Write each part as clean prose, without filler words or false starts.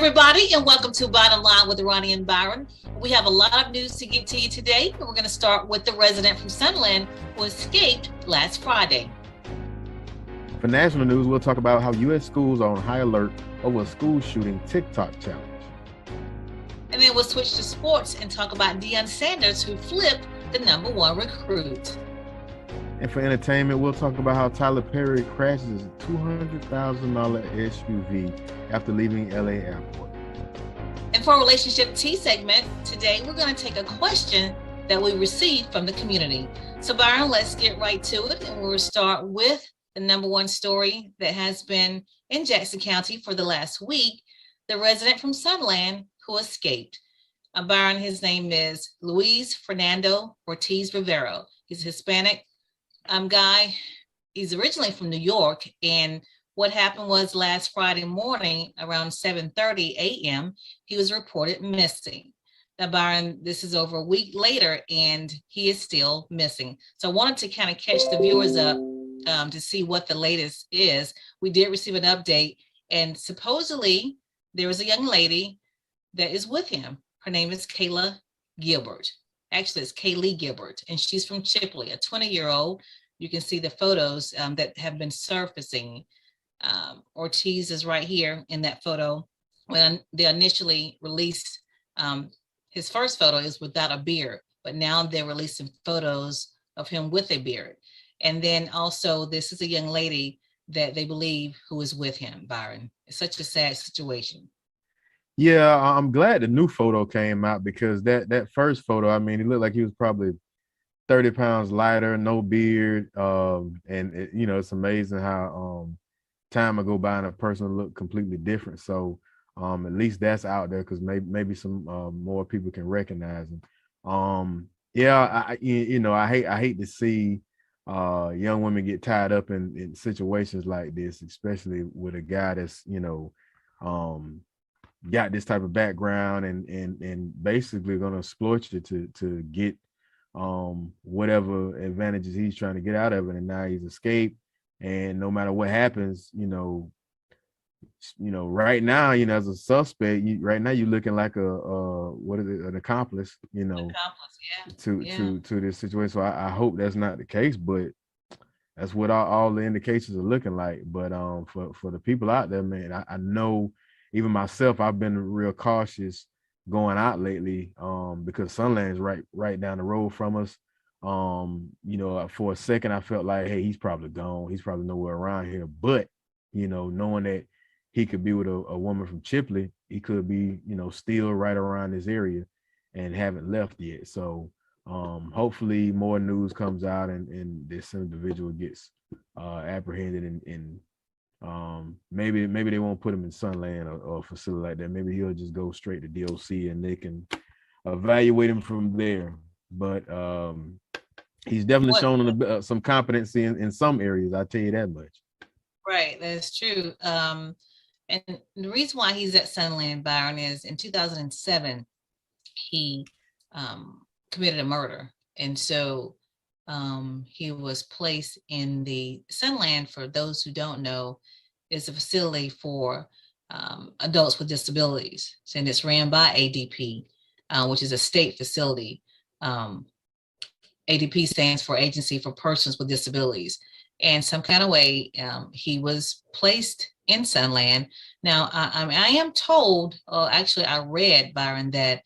everybody, and welcome to Bottom Line with Roni and Byron. We have a lot of news to get to you today, and we're going to start with the resident from Sunland who escaped last Friday. For national news, we'll talk about how U.S. schools are on high alert over a school shooting TikTok challenge. And then we'll switch to sports and talk about Deion Sanders, who flipped the #1 recruit. And for entertainment, we'll talk about how Tyler Perry crashes a $200,000 SUV after leaving LA airport. And for our relationship tea segment, today we're going to take a question that we received from the community. So Byron, let's get right to it. And we'll start with the #1 story that has been in Jackson County for the last week, the resident from Sunland who escaped. Byron, his name is Luis Fernando Ortiz Rivero. He's a Hispanic guy. He's originally from New York, and what happened was last Friday morning around 7:30 a.m., he was reported missing. Now, Byron, this is over a week later, and he is still missing. So I wanted to kind of catch the viewers up to see what the latest is. We did receive an update, and supposedly there was a young lady that is with him. Her name is Kayla Gilbert. Actually, it's Kaylee Gilbert, and she's from Chipley, a 20-year-old. You can see the photos that have been surfacing. Ortiz is right here in that photo. When they initially released his first photo is without a beard, but now they're releasing photos of him with a beard. And then also, this is a young lady that they believe who is with him, Byron. It's such a sad situation. Yeah, I'm glad the new photo came out because that first photo, I mean, he looked like he was probably 30 pounds lighter, no beard. And it's amazing how time will go by and a person will look completely different. So at least that's out there because maybe some more people can recognize him. I hate to see young women get tied up in situations like this, especially with a guy that's got this type of background and basically going to exploit you to get whatever advantages he's trying to get out of it. And now he's escaped, and no matter what happens, right now, as a suspect, right now you're looking like an accomplice, to this situation. So I hope that's not the case, but that's what all the indications are looking like. But for the people out there, man, I know. Even myself, I've been real cautious going out lately because Sunland's right down the road from us. For a second, I felt like, hey, he's probably gone. He's probably nowhere around here. But, knowing that he could be with a woman from Chipley, he could be, still right around this area and haven't left yet. So hopefully more news comes out and this individual gets apprehended and maybe they won't put him in Sunland or a facility like that. Maybe he'll just go straight to DOC and they can evaluate him from there. But he's definitely shown some competency in some areas. I'll tell you that much. Right, that's true. And the reason why he's at Sunland, Byron, is in 2007 he committed a murder, and so he was placed in the Sunland. For those who don't know, is a facility for adults with disabilities, and it's ran by ADP, which is a state facility. ADP stands for Agency for Persons with Disabilities, and some kind of way he was placed in Sunland. Now, I am told, actually I read, Byron, that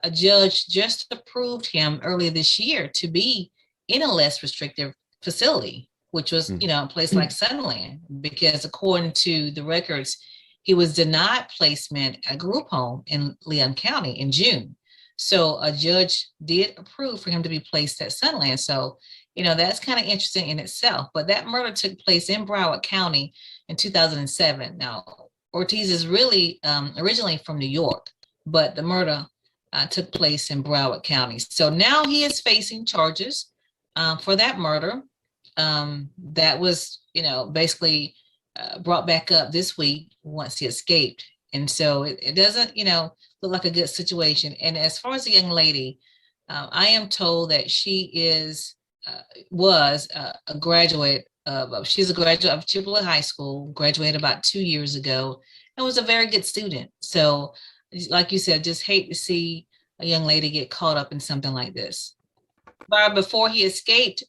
a judge just approved him earlier this year to be in a less restrictive facility, which was, a place like Sunland, because according to the records, he was denied placement at a group home in Leon County in June. So a judge did approve for him to be placed at Sunland. So, that's kind of interesting in itself. But that murder took place in Broward County in 2007. Now, Ortiz is really originally from New York, but the murder took place in Broward County. So now he is facing charges for that murder. That was, basically brought back up this week once he escaped. And so it doesn't, look like a good situation. And as far as the young lady, I am told that she was a graduate she's a graduate of Chipley High School, graduated about 2 years ago. and was a very good student. So like you said, just hate to see a young lady get caught up in something like this. But before he escaped,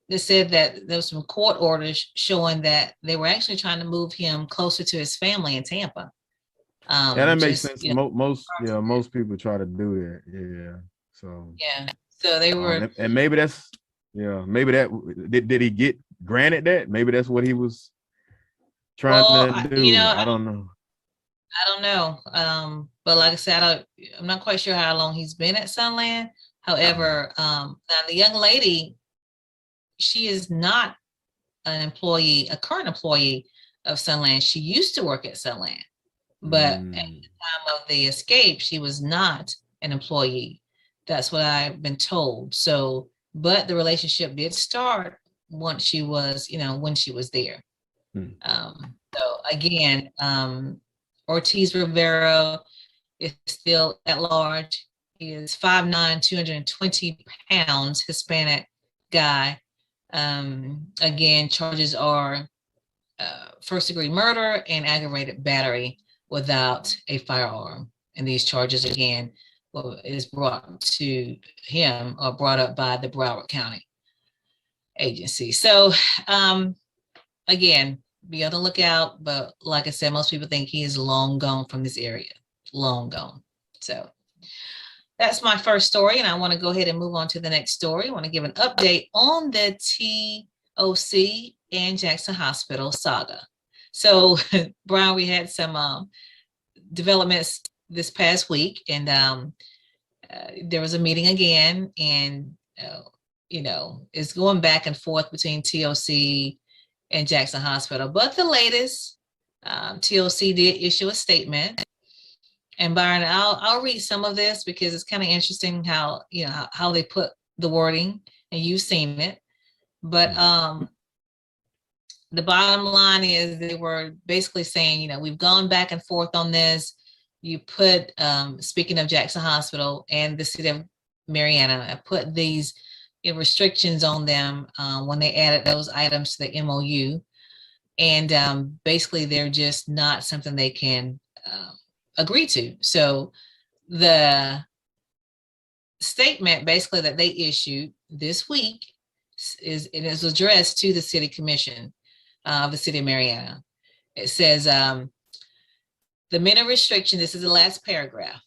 they said that there was some court orders showing that they were actually trying to move him closer to his family in Tampa. Yeah, that makes sense. Most people try to do that. Yeah. So so they were, and maybe that's maybe that did he get granted that? Maybe that's what he was trying to do. I don't know. I don't know. But like I said, I'm not quite sure how long he's been at Sunland. However, now the young lady, she is not a current employee of Sunland. She used to work at Sunland, but at the time of the escape, she was not an employee. That's what I've been told. So, but the relationship did start once she was, when she was there. So again, Ortiz Rivera is still at large. He is 5'9", 220 pounds, Hispanic guy. Again, charges are first-degree murder and aggravated battery without a firearm. And these charges, again, is brought to him or brought up by the Broward County agency. So, again, be on the lookout. But like I said, most people think he is long gone from this area. Long gone. So that's my first story, and I want to go ahead and move on to the next story. I want to give an update on the TOC and Jackson Hospital saga. So, Brian, we had some developments this past week, and there was a meeting again, and it's going back and forth between TOC and Jackson Hospital. But the latest, TOC did issue a statement. And Byron, I'll read some of this because it's kind of interesting how they put the wording, and you've seen it. But the bottom line is they were basically saying, we've gone back and forth on this. You put, speaking of Jackson Hospital and the city of Marianna, I put these restrictions on them when they added those items to the MOU. And basically, they're just not something they can agree to. So the statement basically that they issued this week is addressed to the city commission of the city of Marianna. It says, the many restrictions, this is the last paragraph.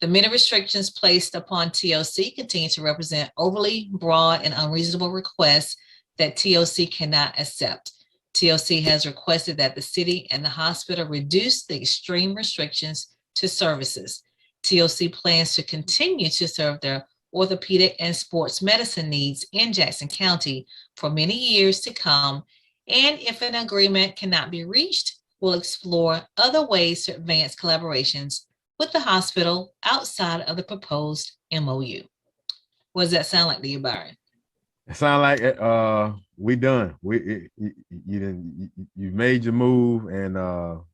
The many restrictions placed upon TOC continue to represent overly broad and unreasonable requests that TOC cannot accept. TOC has requested that the city and the hospital reduce the extreme restrictions to services. TOC plans to continue to serve their orthopedic and sports medicine needs in Jackson County for many years to come, and if an agreement cannot be reached, we'll explore other ways to advance collaborations with the hospital outside of the proposed MOU. What does that sound like to you, Byron? It sounds like we done. You made your move, and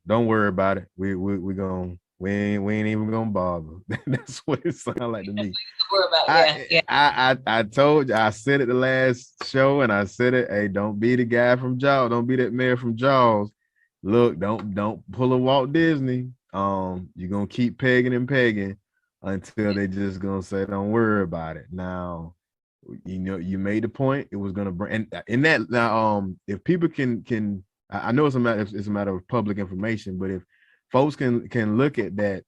don't worry about it. We ain't even gonna bother. That's what it sounds like to me. I told you, I said it the last show, and I said it. Hey, don't be the guy from Jaws. Don't be that mayor from Jaws. Look, don't pull a Walt Disney. You're gonna keep pegging until they just gonna say, don't worry about it. Now, you made the point. It was gonna bring, and in that now, if people can, I know it's a matter of public information, but if folks can look at that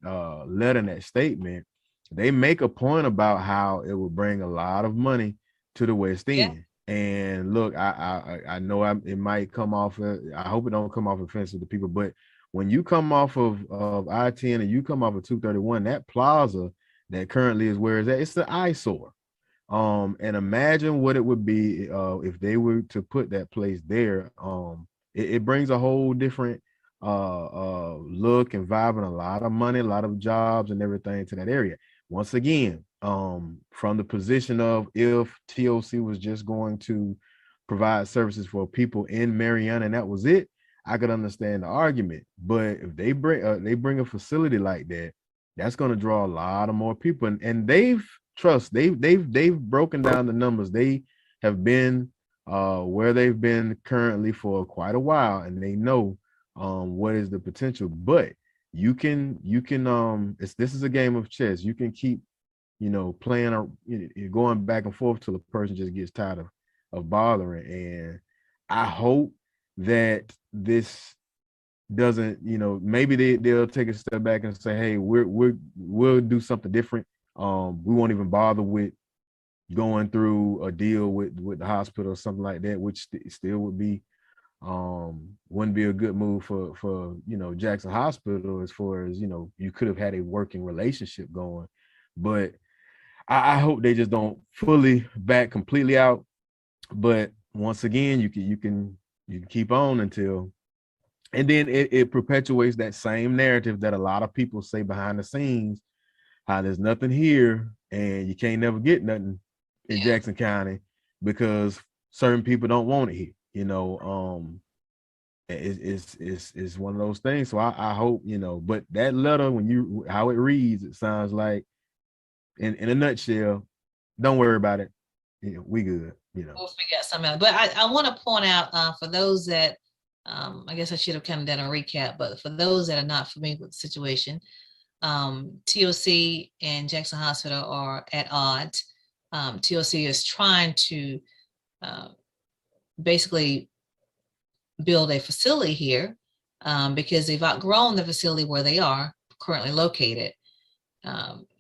letter and that statement, they make a point about how it will bring a lot of money to the West End. Yeah. And look, I know it might come off. I hope it don't come off offensive to people, but when you come off of I-10 and you come off of 231, that plaza that currently is where it's at, it's the eyesore. And imagine what it would be if they were to put that place there. It brings a whole different look and vibe and a lot of money, a lot of jobs and everything to that area. Once again, from the position of if TOC was just going to provide services for people in Marianna and that was it, I could understand the argument. But if they bring a facility like that, that's going to draw a lot of more people, and they've broken down the numbers. They have been where they've been currently for quite a while, and they know what is the potential. But you can this is a game of chess. You can keep, playing or going back and forth till a person just gets tired of bothering. And I hope that this doesn't, maybe they'll take a step back and say, hey, we'll do something different. We won't even bother with going through a deal with the hospital or something like that, which still would be wouldn't be a good move for Jackson Hospital, as far as you could have had a working relationship going. But I hope they just don't fully back completely out. But once again, you can keep on until, and then it perpetuates that same narrative that a lot of people say behind the scenes, how there's nothing here and you can't never get nothing in Jackson County because certain people don't want it here. It's one of those things. So I hope, but that letter, how it reads, it sounds like, in a nutshell, don't worry about it. We good. We'll figure out something else. But I want to point out for those that, I guess I should have kind of done a recap, but for those that are not familiar with the situation, TOC and Jackson Hospital are at odds. TOC is trying to basically build a facility here because they've outgrown the facility where they are currently located.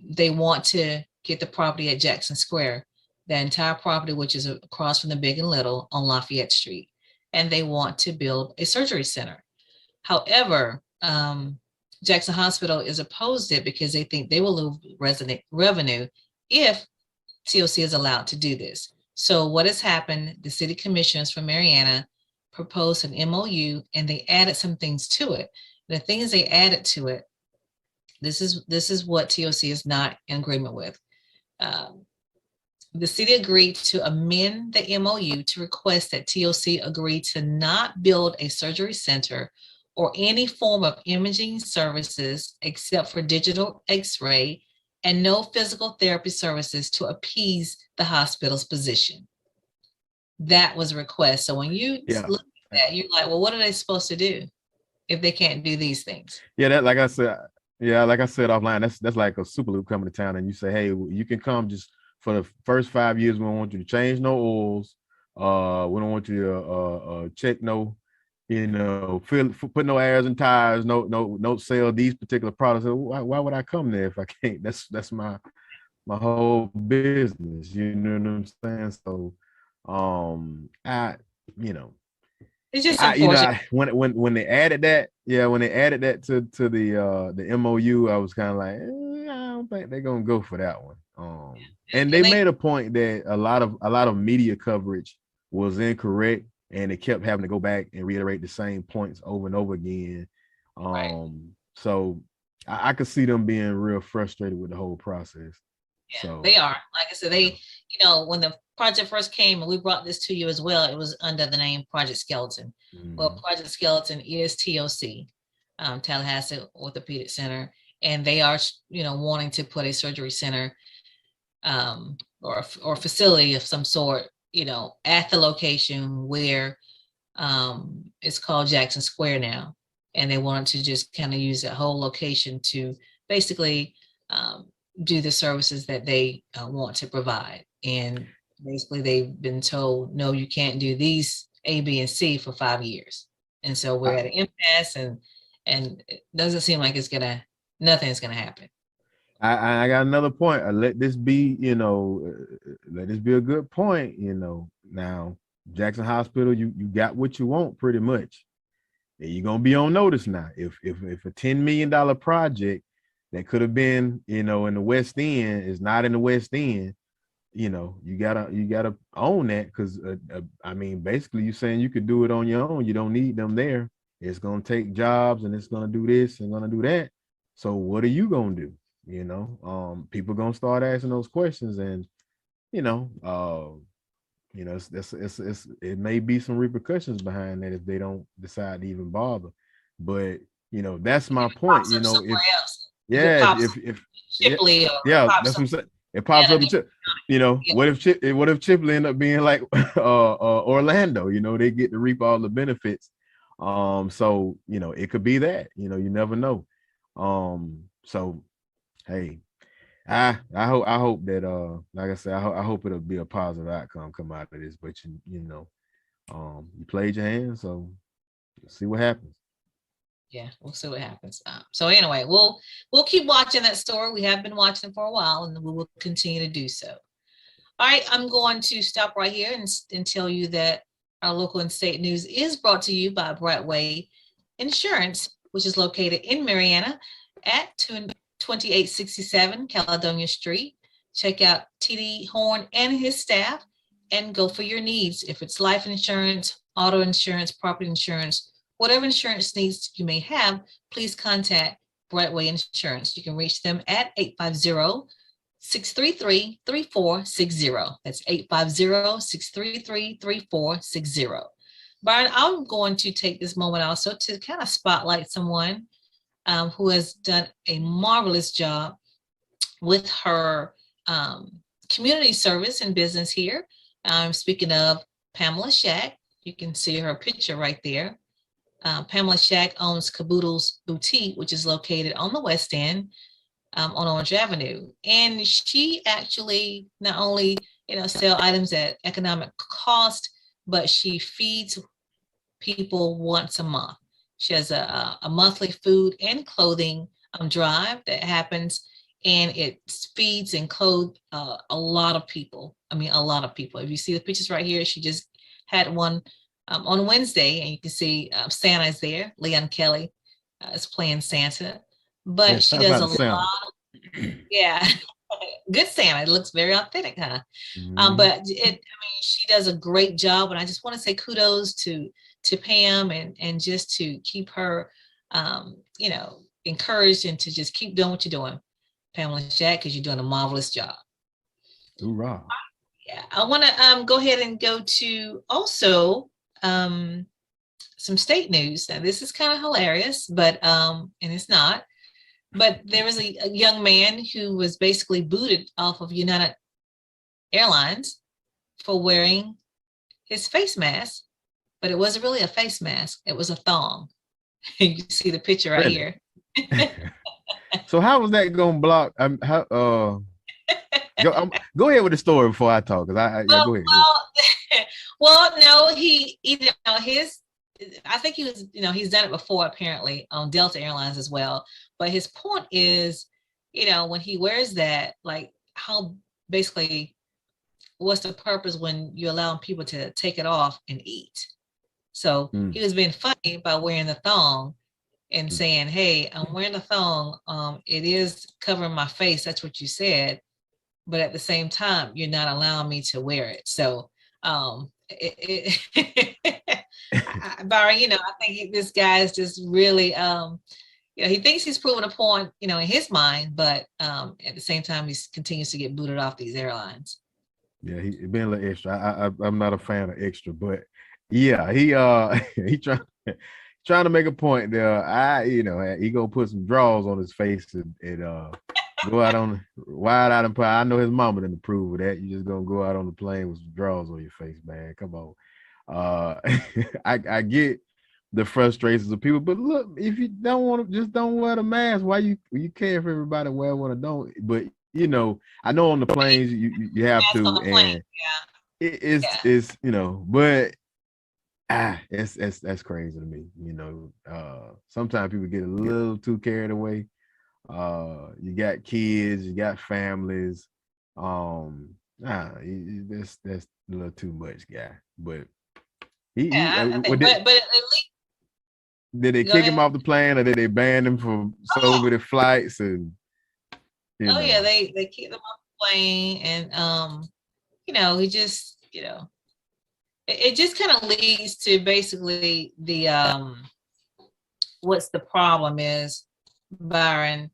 They want to get the property at Jackson Square, the entire property, which is across from the Big and Little on Lafayette Street, and they want to build a surgery center. However, Jackson Hospital is opposed to it because they think they will lose revenue if TOC is allowed to do this. So what has happened, the city commissioners from Marianna proposed an MOU and they added some things to it. The things they added to it, this is what TOC is not in agreement with. The city agreed to amend the MOU to request that TOC agree to not build a surgery center or any form of imaging services except for digital X-ray and no physical therapy services to appease the hospital's position. That was a request. So when you look at that, you're like, well, what are they supposed to do if they can't do these things? Yeah, like I said offline, that's like a super loop coming to town and you say, hey, you can come just for the first 5 years. We don't want you to change no oils. We don't want you to check no, put no airs and tires, no sell these particular products. Why would I come there if I can't? That's my whole business. You know what I'm saying? So it's just unfortunate. When they added that, to the MOU, I was kind of like, I don't think they're gonna go for that one. And they made a point that a lot of media coverage was incorrect, and it kept having to go back and reiterate the same points over and over again. So I could see them being real frustrated with the whole process. Yeah, so they are. Like I said, they, when the project first came, and we brought this to you as well, it was under the name Project Skeleton. Mm-hmm. Well, Project Skeleton is TOC, Tallahassee Orthopedic Center, and they are, wanting to put a surgery center or facility of some sort, at the location where it's called Jackson Square now. And they wanted to just kind of use that whole location to basically do the services that they want to provide. And basically they've been told, no, you can't do these A, B, and C for 5 years. And so we're at an impasse, and it doesn't seem like nothing's gonna happen. I got another point. Let this be, let this be a good point. Now Jackson Hospital, you got what you want pretty much. And you're gonna be on notice now. If a $10 million project that could have been, in the West End is not in the West End, you gotta own that, because basically you're saying you could do it on your own. You don't need them there. It's gonna take jobs, and it's gonna do this and gonna do that. So what are you gonna do? People gonna start asking those questions, and it may be some repercussions behind that if they don't decide to even bother. But that's my point. If Chipley, that's what I'm saying. It pops up. What if Chipley end up being like Orlando? They get to reap all the benefits So, you know, it could be that, you know, you never know. So hey, I hope that like I said, I hope it'll be a positive outcome come out of this, but you know, you played your hand, so see what happens. Yeah, we'll see what happens. So anyway, we'll keep watching that story. We have been watching for a while, and we will continue to do so. All right, I'm going to stop right here and tell you that our local and state news is brought to you by Bratway Insurance, which is located in Marianna at 2867 Caledonia Street. Check out TD Horn and his staff and go for your needs. If it's life insurance, auto insurance, property insurance, whatever insurance needs you may have, please contact Bratway Insurance. You can reach them at 850-633-3460. That's 850-633-3460. Byron, I'm going to take this moment also to kind of spotlight someone who has done a marvelous job with her community service and business here. I'm speaking of Pamela Shack. You can see her picture right there. Pamela Shack owns Caboodle's Boutique, which is located on the West End on Orange Avenue. And she actually not only, you know, sell items at economic cost, but she feeds people once a month. She has a monthly food and clothing drive that happens, and it feeds and clothes a lot of people. I mean, a lot of people. If you see the pictures right here, she just had one on Wednesday, and you can see Santa is there. Leon Kelly is playing Santa, but yeah, she does a lot. Yeah, good Santa. It looks very authentic, huh? But she does a great job, and I just want to say kudos to Pam and just to keep her, you know, encouraged and to just keep doing what you're doing, Pamela Shack, because you're doing a marvelous job. Hoorah. Yeah, I want to go ahead and go to also some state news. Now, this is kind of hilarious, but and it's not. But there was a young man who was basically booted off of United Airlines for wearing his face mask, but it wasn't really a face mask. It was a thong. You see the picture right here. So how was that going to block? Go ahead with the story before I talk. Go ahead. Well, no, I think he was, you know, he's done it before apparently on Delta Airlines as well. But his point is, you know, when he wears that, like how basically what's the purpose when you're allowing people to take it off and eat? So he was being funny by wearing the thong and saying, hey, I'm wearing the thong. It is covering my face. That's what you said. But at the same time, you're not allowing me to wear it. So Byron, you know, I think this guy is just really, you know, he thinks he's proven a point, you know, in his mind, but at the same time, he continues to get booted off these airlines. Yeah, he been a little extra. I'm not a fan of extra, but yeah, he trying to make a point there. You know, he gonna put some draws on his face and go out on wide out and I know his mama didn't approve of that. You just gonna go out on the plane with some draws on your face, man. Come on. I get the frustrations of people, but look, if you don't want to, just don't wear the mask. Why you care if everybody wear one or don't? But you know, I know on the planes you have to, and it's you know, but that's crazy to me. You know, sometimes people get a little too carried away. You got kids, you got families. That's a little too much, guy. But but at least did they kick him off the plane, or did they ban him from so many flights? And yeah, they kicked him off the plane, and you know, he just, you know, it just kind of leads to basically the what's the problem is, Byron,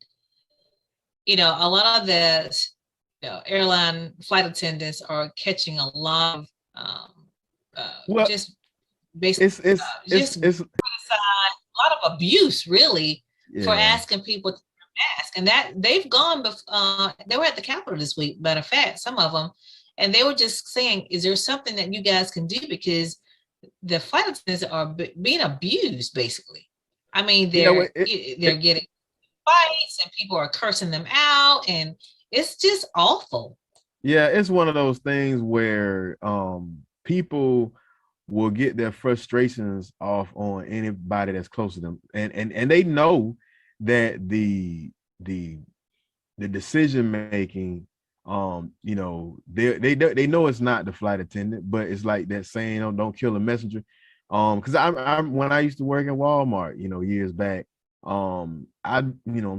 you know, a lot of the, you know, airline flight attendants are catching a lot of just basically it's a lot of abuse, really, for asking people to wear masks. And that they've gone they were at the Capitol this week, matter of fact, some of them, and they were just saying, is there something that you guys can do? Because the flight attendants are being abused, basically. I mean, they're getting fights and people are cursing them out, and it's just awful. Yeah, it's one of those things where people will get their frustrations off on anybody that's close to them, and they know that the decision making, they know it's not the flight attendant, but it's like that saying, don't kill a messenger. Because I'm when I used to work in Walmart, years back, I'm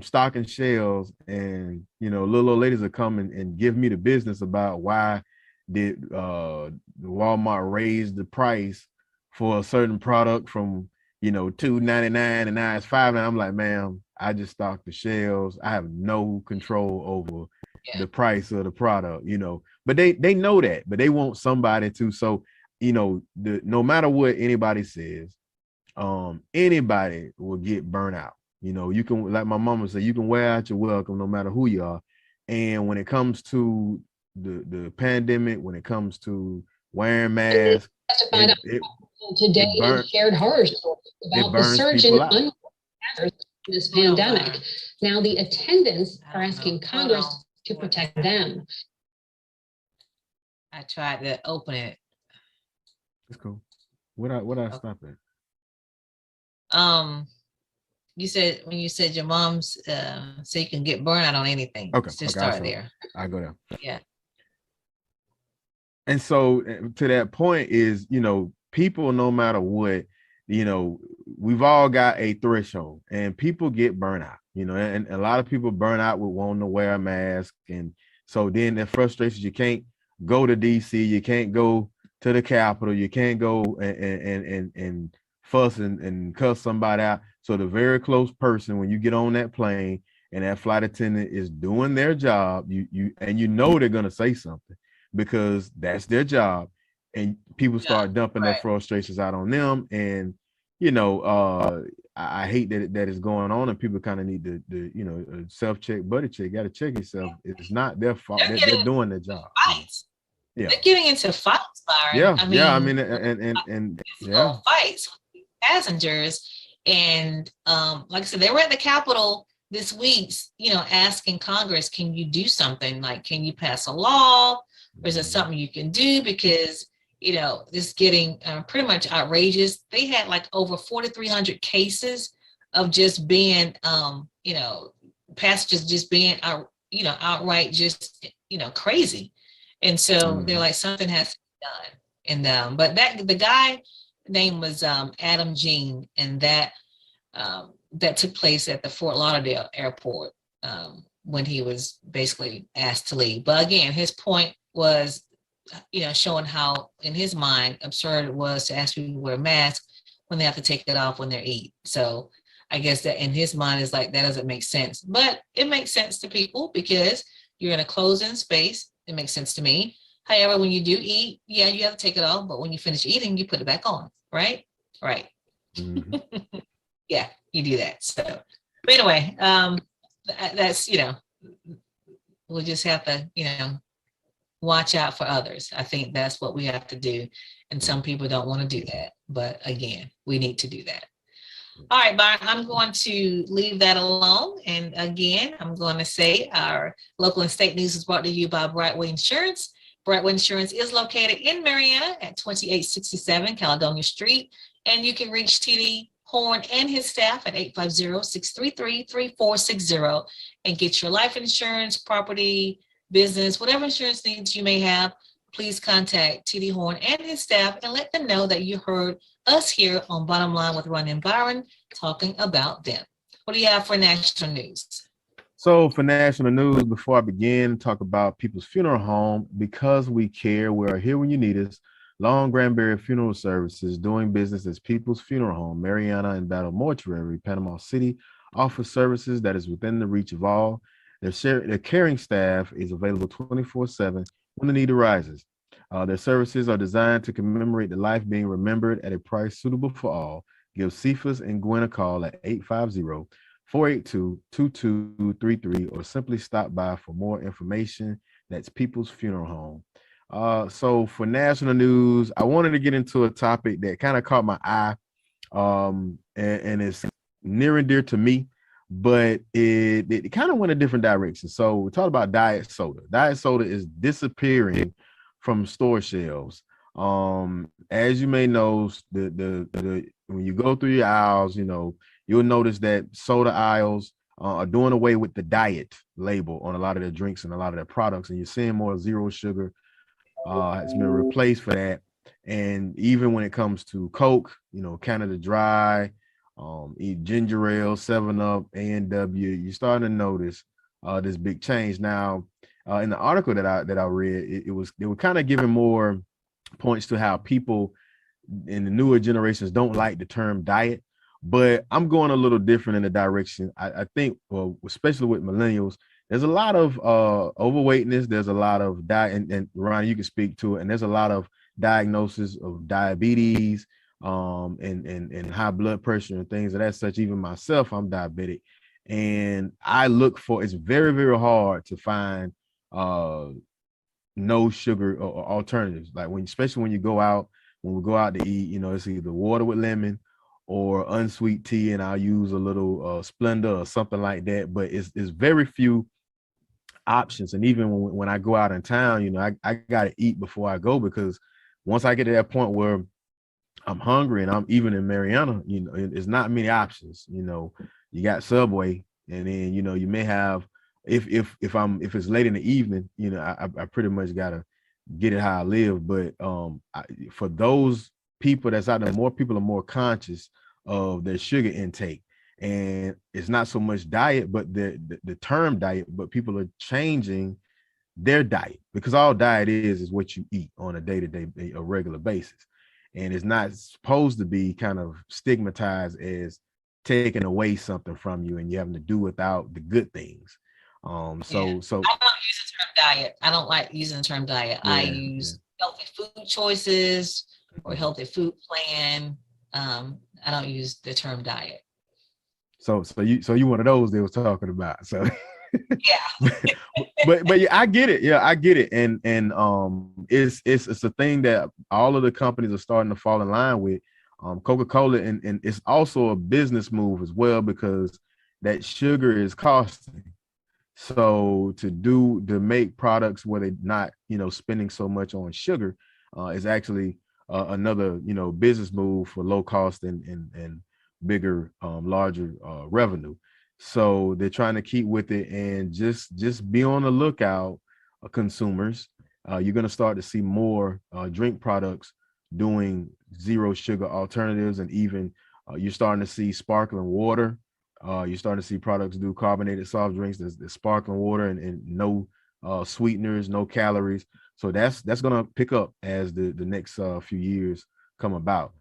stocking shelves, and little old ladies will come and give me the business about why did Walmart raise the price for a certain product from $2.99 and now it's $5. I'm like, ma'am, I just stocked the shelves. I have no control over the price of the product, but they know that, but they want somebody to. So, no matter what anybody says, anybody will get burnt out. You can, like my mama said, you can wear out your welcome no matter who you are. And when it comes to the pandemic, when it comes to wearing masks, today shared horror stories about the surge in this pandemic. Now the attendants are asking Congress to protect them. I tried to open it. It's cool. What I stop at? You said when you said your mom's so you can get burned out on anything. Okay. Just start there. I go there. Yeah. And so to that point is, people, no matter what, we've all got a threshold, and people get burnt out, and a lot of people burn out with wanting to wear a mask. And so then that frustrates you. You can't go to DC, you can't go to the Capitol, you can't go and fuss and cuss somebody out. So the very close person, when you get on that plane and that flight attendant is doing their job, you they're gonna say something because that's their job, and people start dumping their frustrations out on them. And I hate that it's going on, and people kind of need to self-check, buddy check. Got to check yourself. It's not their fault. They're doing their job. Fights. Yeah, they're getting into fights, Byron. Fights with passengers. And like I said, they were at the Capitol this week, asking Congress, can you do something? Like, can you pass a law? Or is it something you can do? Because, it's getting pretty much outrageous. They had like over 4,300 cases of just being, passengers just being, outright just, crazy. And so they're like, something has to be done. And but the guy name was Adam Jean, and that took place at the Fort Lauderdale airport when he was basically asked to leave. But again, his point was, showing how in his mind absurd it was to ask people to wear masks when they have to take it off when they're eating. So I guess that in his mind is like, that doesn't make sense, but it makes sense to people because you're in a closed-in space. It makes sense to me. However, when you do eat, you have to take it off, but when you finish eating, you put it back on, right? Right. Mm-hmm. Yeah, you do that. So, but anyway, that's, we'll just have to, watch out for others. I think that's what we have to do. And some people don't want to do that. But again, we need to do that. All right, Byron, I'm going to leave that alone. And again, I'm going to say our local and state news is brought to you by Bratway Insurance. Bratway Insurance is located in Marietta at 2867 Caledonia Street. And you can reach TD Horn and his staff at 850-633-3460 and get your life insurance, property, business, whatever insurance needs you may have. Please contact TD Horn and his staff and let them know that you heard us here on Bottom Line with Roni Byron talking about them. What do you have for national news? So for national news, before I begin, talk about People's Funeral Home. Because we care, we are here when you need us. Long Granbury Funeral Services, doing business as People's Funeral Home, Mariana and Battle Mortuary, Panama City, offers services that is within the reach of all. Their caring staff is available 24/7 when the need arises. Their services are designed to commemorate the life being remembered at a price suitable for all. Give Cephas and Gwen a call at 850-482-2233 or simply stop by for more information. That's People's Funeral Home. So for national news, I wanted to get into a topic that kind of caught my eye, and it's near and dear to me, but it kind of went a different direction. So we talked about diet soda. Diet soda is disappearing from store shelves. As you may know, the when you go through your aisles, you'll notice that soda aisles are doing away with the diet label on a lot of their drinks and a lot of their products, and you're seeing more zero sugar has been replaced for that. And even when it comes to Coke, Canada Dry, ginger ale, 7-Up, A&W, you're starting to notice this big change. Now, in the article that I read, they were kind of giving more points to how people in the newer generations don't like the term diet, but I'm going a little different in the direction. I think, well, especially with millennials, there's a lot of overweightness. There's a lot of diet, and Ryan, you can speak to it. And there's a lot of diagnosis of diabetes, and high blood pressure and things of that such. Even myself, I'm diabetic, and I look for. It's very, very hard to find no sugar or alternatives. Like especially when you go out. When we go out to eat, it's either water with lemon or unsweet tea, and I'll use a little Splenda or something like that. But it's very few options. And even when I go out in town, I gotta eat before I go, because once I get to that point where I'm hungry, and I'm even in Mariana, it's not many options. You got Subway, and then you may have, if it's late in the evening, I pretty much gotta get it how I live. But for those people that's out there, more people are more conscious of their sugar intake, and it's not so much diet, but the term diet, but people are changing their diet, because all diet is what you eat on a day-to-day, a regular basis, and it's not supposed to be kind of stigmatized as taking away something from you and you having to do without the good things. So I don't use the term diet. I don't like using the term diet. I use healthy food choices or healthy food plan. I don't use the term diet. So you one of those they was talking about. So yeah. but yeah, I get it. Yeah, I get it. And it's a thing that all of the companies are starting to fall in line with. Coca-Cola, and it's also a business move as well, because that sugar is costing. So to make products where they're not, spending so much on sugar, is actually another, business move for low cost and bigger, larger revenue. So they're trying to keep with it, and just be on the lookout, consumers. You're going to start to see more drink products doing zero sugar alternatives, and even you're starting to see sparkling water. You're starting to see products do carbonated soft drinks. There's sparkling water and no sweeteners, no calories. So that's going to pick up as the next few years come about.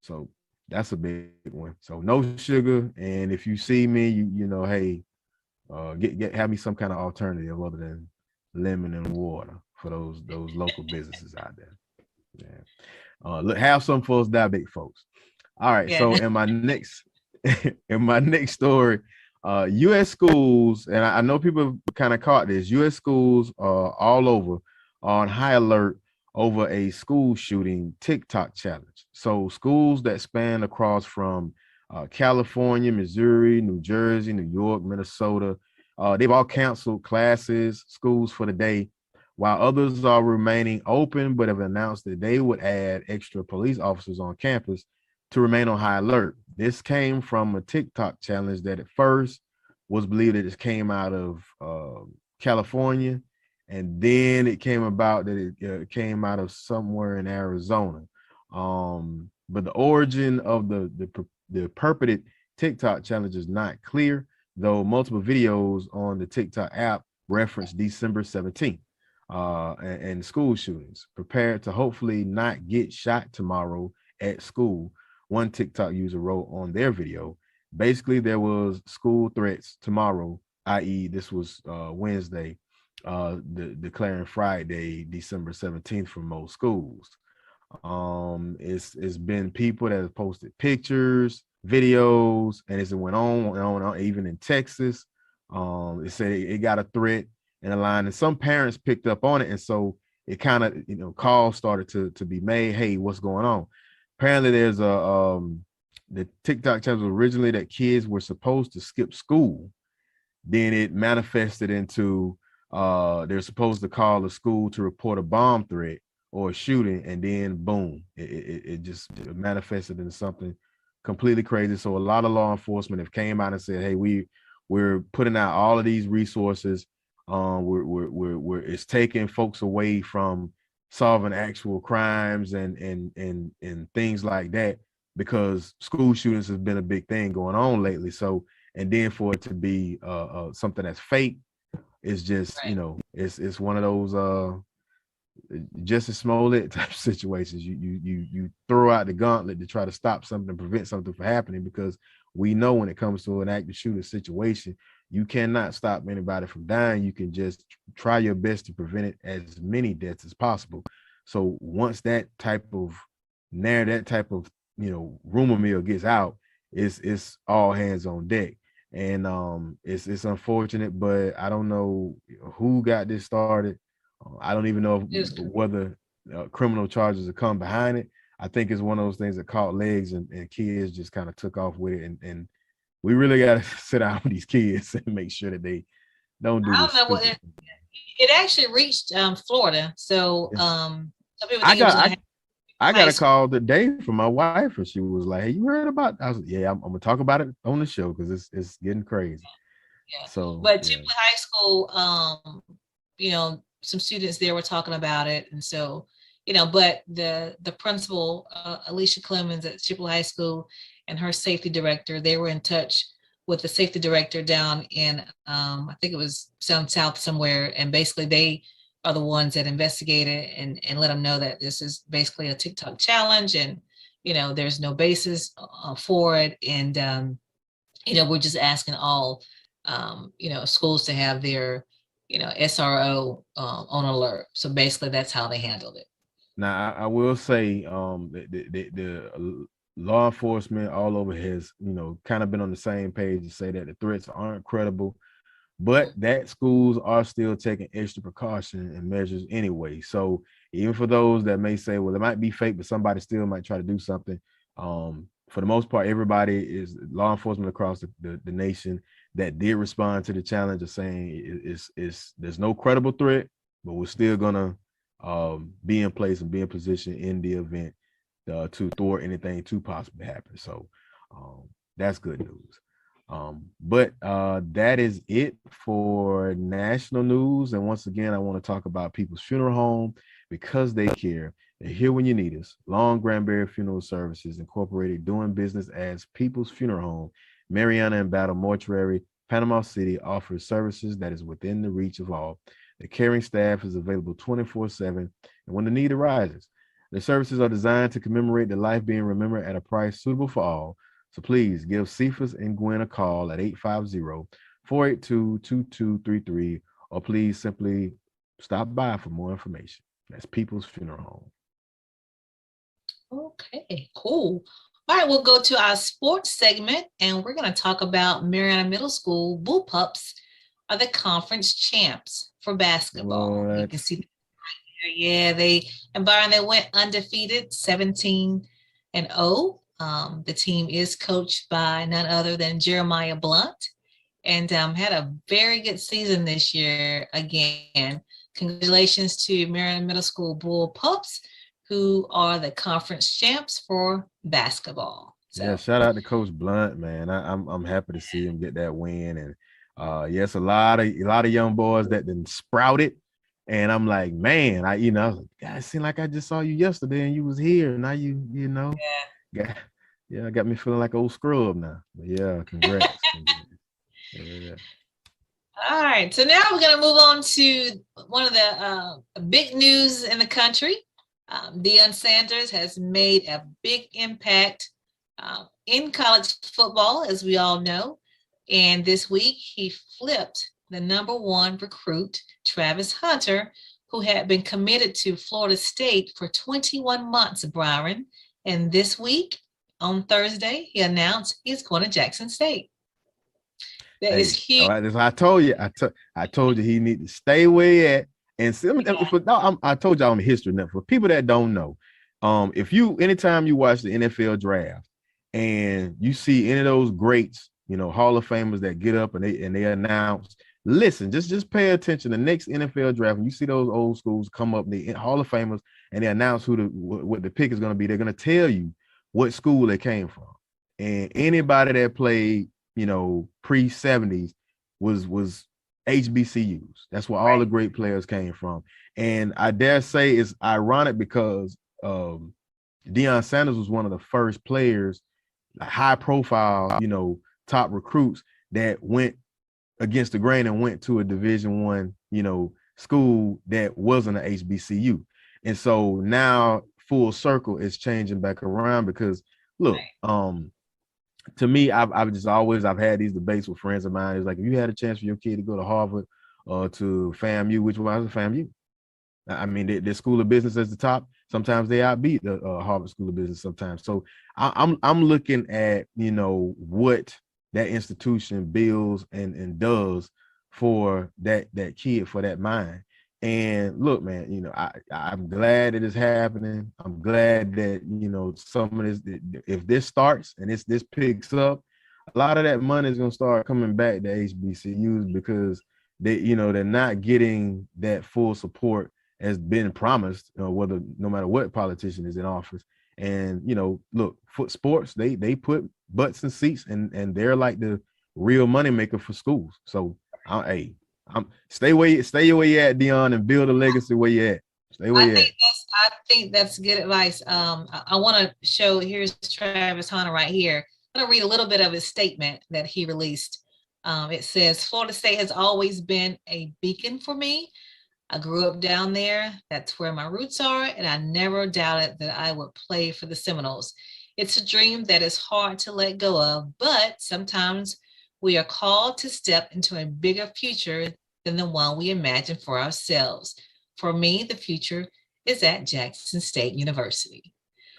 So that's a big one. So no sugar. And if you see me, hey, have me some kind of alternative other than lemon and water for those local businesses out there. Yeah. Look, have some for us diabetic folks. All right. Yeah. So in my next story, U.S. schools, and I know people kind of caught this, U.S. schools all over are on high alert over a school shooting TikTok challenge. So schools that span across from California, Missouri, New Jersey, New York, Minnesota, they've all canceled classes, schools for the day, while others are remaining open, but have announced that they would add extra police officers on campus to remain on high alert. This came from a TikTok challenge that at first was believed that it came out of California, and then it came about that it came out of somewhere in Arizona. But the origin of the purported TikTok challenge is not clear, though multiple videos on the TikTok app reference December 17th and school shootings. Prepared to hopefully not get shot tomorrow at school, one TikTok user wrote on their video. Basically, there was school threats tomorrow, i.e. this was Wednesday, declaring Friday, December 17th for most schools. It's been people that have posted pictures, videos, and as it went on and on, even in Texas, it said it got a threat in a line, and some parents picked up on it, and so it kind of, calls started to be made. Hey, what's going on? Apparently there's the TikTok challenge was originally that kids were supposed to skip school. Then it manifested into they're supposed to call the school to report a bomb threat or a shooting, and then boom, it just manifested into something completely crazy. So a lot of law enforcement have came out and said, hey, we're putting out all of these resources. We're it's taking folks away from solving actual crimes and things like that, because school shootings has been a big thing going on lately. So, and then for it to be something that's fake, it's just, it's one of those Justice Smollett type situations. You throw out the gauntlet to try to stop something, prevent something from happening, because we know when it comes to an active shooter situation, you cannot stop anybody from dying. You can just try your best to prevent it as many deaths as possible. So once that type of rumor mill gets out, it's all hands on deck. And it's unfortunate, but I don't know who got this started. I don't even know whether criminal charges will come behind it. I think it's one of those things that caught legs, and kids just kind of took off with it. And we really got to sit down with these kids and make sure that they don't do this. I don't know what it actually reached Florida. So I got a call today from my wife, and she was like, "Hey, you heard about?" I was like, "Yeah, I'm gonna talk about it on the show because it's getting crazy." Yeah. So, but Temple High School, some students there were talking about it, and so but the principal, Alicia Clemens at Temple High School, and her safety director, they were in touch with the safety director down in I think it was down south somewhere, and basically they are the ones that investigated and let them know that this is basically a TikTok challenge, and there's no basis for it, and we're just asking all schools to have their SRO on alert. So basically that's how they handled it. Now I will say the law enforcement all over has kind of been on the same page to say that the threats aren't credible, but that schools are still taking extra precaution and measures anyway. So even for those that may say, well, it might be fake, but somebody still might try to do something, for the most part, everybody is law enforcement across the nation that did respond to the challenge of saying there's no credible threat, but we're still gonna be in place and be in position in the event to thwart anything to possibly happen. So that's good news. But that is it for national news. And once again, I want to talk about People's Funeral Home, because they care. They're here when you need us. Long Granbury Funeral Services Incorporated, doing business as People's Funeral Home. Mariana and Battle Mortuary, Panama City, offers services that is within the reach of all. The caring staff is available 24/7, and when the need arises. The services are designed to commemorate the life being remembered at a price suitable for all. So please give Cephas and Gwen a call at 850-482-2233, or please simply stop by for more information. That's People's Funeral Home. Okay, cool. All right, we'll go to our sports segment, and we're going to talk about Mariana Middle School Bullpups are the conference champs for basketball. What? You can see right there. Yeah, Byron, they went undefeated, 17-0. The team is coached by none other than Jeremiah Blunt, and had a very good season this year again. Congratulations to Mariana Middle School Bullpups, who are the conference champs for basketball. So. Yeah, shout out to Coach Blunt, man. I'm happy to see him get that win, and yes, a lot of young boys that then sprouted, and I'm like, man, I was like, God, it seemed like I just saw you yesterday and you was here. Now got me feeling like old scrub now. But yeah, congrats. Yeah. All right, so now we're going to move on to one of the big news in the country. Deion Sanders has made a big impact in college football, as we all know. And this week, he flipped the #1 recruit, Travis Hunter, who had been committed to Florida State for 21 months, Byron. And this week, on Thursday, he announced he's going to Jackson State. That is huge. I told you. I told you he need to stay where he at. And I told y'all I'm a history nut. For people that don't know, anytime you watch the NFL draft and you see any of those greats, Hall of Famers that get up and they announce, listen, just pay attention. The next NFL draft, when you see those old schools come up, the Hall of Famers, and they announce what the pick is going to be, they're going to tell you what school they came from. And anybody that played, pre-70s was HBCUs. That's where all the great players came from. And I dare say it's ironic because Deion Sanders was one of the first players, high profile, top recruits that went against the grain and went to a Division I, school that wasn't an HBCU. And so now full circle is changing back around because look, to me, I've had these debates with friends of mine. It's like, if you had a chance for your kid to go to Harvard or to FAMU, which one was FAMU? I mean, the School of Business is the top. Sometimes they outbeat the Harvard School of Business sometimes. So I'm looking at, what that institution builds and does for that kid, for that mind. And look, man, I'm glad it is happening. I'm glad that, some of this, if this starts and this picks up, a lot of that money is going to start coming back to HBCUs because they're not getting that full support as been promised, no matter what politician is in office. And, look, foot sports, they put butts in seats and they're like the real moneymaker for schools. So stay where you at, Deion, and build a legacy where you at. Stay where you at. I think that's good advice. I want to show, here's Travis Hunter right here. I'm going to read a little bit of his statement that he released. It says, Florida State has always been a beacon for me. I grew up down there. That's where my roots are. And I never doubted that I would play for the Seminoles. It's a dream that is hard to let go of, but sometimes we are called to step into a bigger future than the one we imagine for ourselves. For me, the future is at Jackson State University.